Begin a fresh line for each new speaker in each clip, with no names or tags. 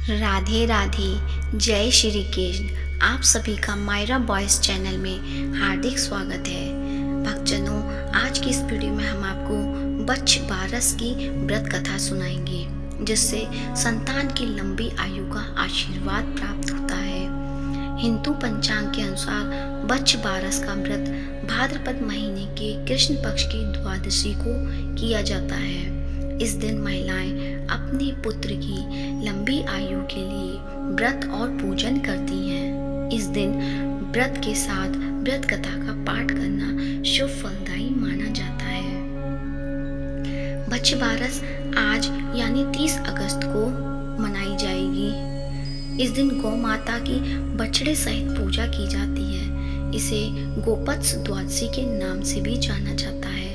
राधे राधे, जय श्री कृष्ण। आप सभी का मायरा बॉयज़ चैनल में हार्दिक स्वागत है। भक्तजनों, आज की इस वीडियो में हम आपको बच्छ बारस की व्रत कथा सुनाएंगे, जिससे संतान की लंबी आयु का आशीर्वाद प्राप्त होता है। हिंदू पंचांग के अनुसार बच्छ बारस का व्रत भाद्रपद महीने के कृष्ण पक्ष की द्वादशी को किया जाता है। इस दिन महिलाएं अपने पुत्र की लंबी आयु के लिए व्रत और पूजन करती हैं। इस दिन व्रत के साथ व्रत कथा का पाठ करना शुभ फलदायी माना जाता है। बच्छ बारस आज यानी 30 अगस्त को मनाई जाएगी। इस दिन गौ माता की बछड़े सहित पूजा की जाती है। इसे गोपत्स द्वादशी के नाम से भी जाना जाता है।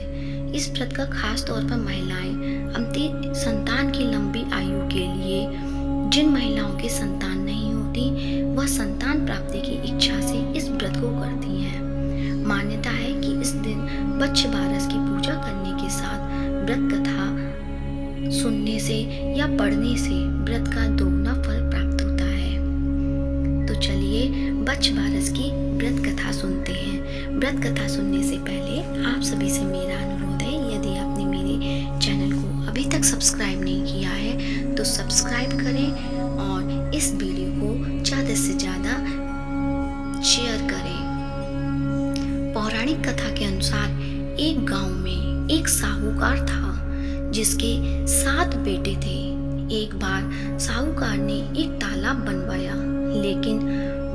इस व्रत का खास तौर पर महिलाएं अपनी संतान की लंबी आयु के लिए, जिन महिलाओं के संतान नहीं होती, वह संतान प्राप्ति की इच्छा से इस व्रत को करती हैं। मान्यता है कि इस दिन बच्छ बारस की पूजा करने के साथ व्रत कथा सुनने से या पढ़ने से व्रत का दोगुना फल प्राप्त होता है। तो चलिए बच्छ बारस की व्रत कथा सुनते हैं। व्रत कथा सुनने से पहले आप सभी से मेरा अनुरोध है, यदि आपने मेरे चैनल को अभी तक सब्सक्राइब नहीं किया है तो सब्सक्राइब करें और इस वीडियो को ज़्यादा से ज़्यादा शेयर करें। पौराणिक कथा के अनुसार एक गांव में एक साहूकार था, जिसके 7 बेटे थे। एक बार साहूकार ने एक तालाब बनवाया, लेकिन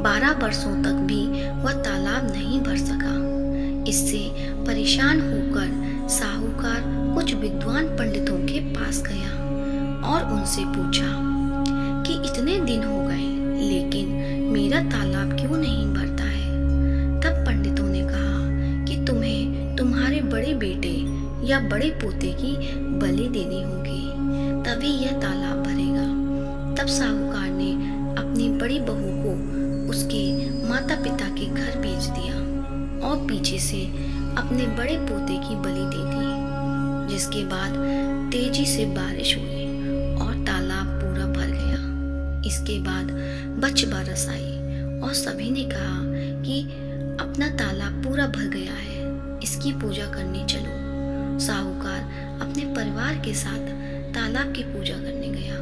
12 वर्षों तक भी वह तालाब नहीं भर सका। इससे परेशान होकर साहूकार कुछ विद्वान पंडितों के पास गया और उनसे पूछा कि इतने दिन हो गए, लेकिन मेरा तालाब क्यों नहीं भरता है। तब पंडितों ने कहा कि तुम्हें तुम्हारे बड़े बेटे या बड़े पोते की बलि देनी होगी, तभी यह तालाब भरेगा। तब साहूकार ने अपनी बड़ी बहू को उसके माता पिता के घर भेज दिया और पीछे से अपने बड़े पोते की बलि दे दी। जिसके बाद तेजी से बारिश हुई और तालाब पूरा भर गया। इसके बाद बच्छ बारस आई और सभी ने कहा कि अपना तालाब पूरा भर गया है, इसकी पूजा करने चलो। साहूकार अपने परिवार के साथ तालाब की पूजा करने गया।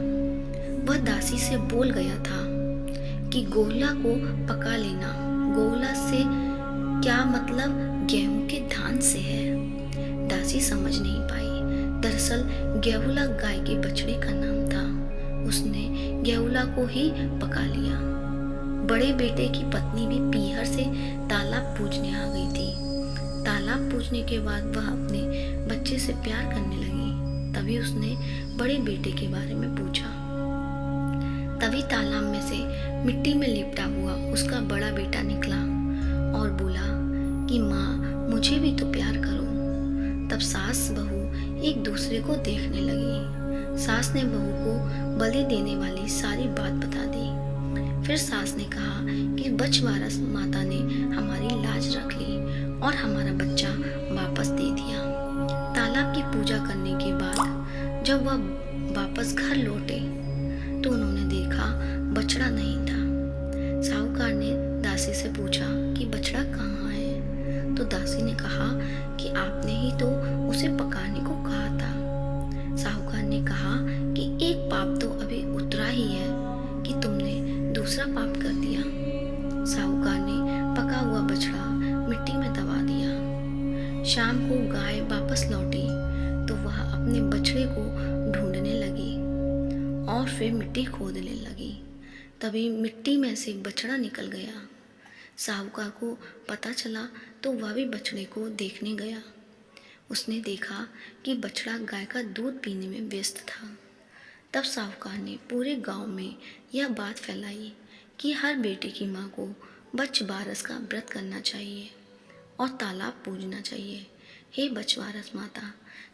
वह दासी से बोल गया था कि गोला को पका लेना। गोला से क्या मतलब गेहूं के धान से है। दासी समझ नहीं पाई। दरअसल गेहुला गाय के बछड़े का नाम था। उसने गेहुला को ही पका लिया। बड़े बेटे की पत्नी भी पीहर से तालाब पूजने आ गई थी। तालाब पूजने के बाद वह अपने बच्चे से प्यार करने लगी। तभी उसने बड़े बेटे के बारे में पूछा। तभी तालाब में से मिट्टी में लिपटा हुआ उसका बड़ा बेटा निकला और बोला कि माँ, मुझे भी तो प्यार करो। तब सास बहू एक दूसरे को देखने लगी। सास ने बहू को बलि देने वाली सारी बात बता दी। फिर सास ने कहा कि बच्छ बारस माता ने हमारी लाज रख ली और हमारा बच्चा वापस दे दिया। तालाब की पूजा करने के बाद जब वह वापस घर लौटे तो उन्होंने देखा बछड़ा नहीं था। साहूकार ने दासी से पूछा कि बछड़ा कहाँ है। तो दासी ने कहा कि आपने ही तो उसे पकाने को कहा था। साहूकार ने कहा कि एक पाप तो अभी उतरा ही है कि तुमने दूसरा पाप कर दिया। साहूकार ने पका हुआ बछड़ा मिट्टी में दबा दिया। शाम को गाय वापस लौटी तो वह अपने बछड़े को ढूंढने लगी और फिर मिट्टी खोदने लगी। तभी मिट्टी में से बछड़ा निकल गया। साहूकार को पता चला तो वह भी बछड़े को देखने गया। उसने देखा कि बछड़ा गाय का दूध पीने में व्यस्त था। तब साहूकार ने पूरे गांव में यह बात फैलाई कि हर बेटे की माँ को बच्छ बारस का व्रत करना चाहिए और तालाब पूजना चाहिए। हे बच्छ बारस माता,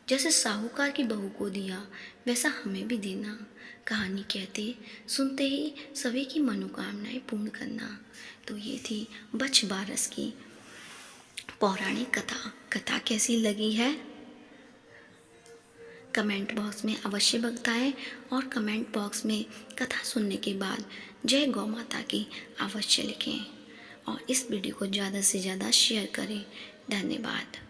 जैसे साहूकार की बहू को दिया वैसा हमें भी देना। कहानी कहते सुनते ही सभी की मनोकामनाएं पूर्ण करना। तो ये थी बच्छ बारस की पौराणिक कथा। कथा कैसी लगी है कमेंट बॉक्स में अवश्य बताएं और कमेंट बॉक्स में कथा सुनने के बाद जय गौ माता की अवश्य लिखें और इस वीडियो को ज़्यादा से ज़्यादा शेयर करें। धन्यवाद।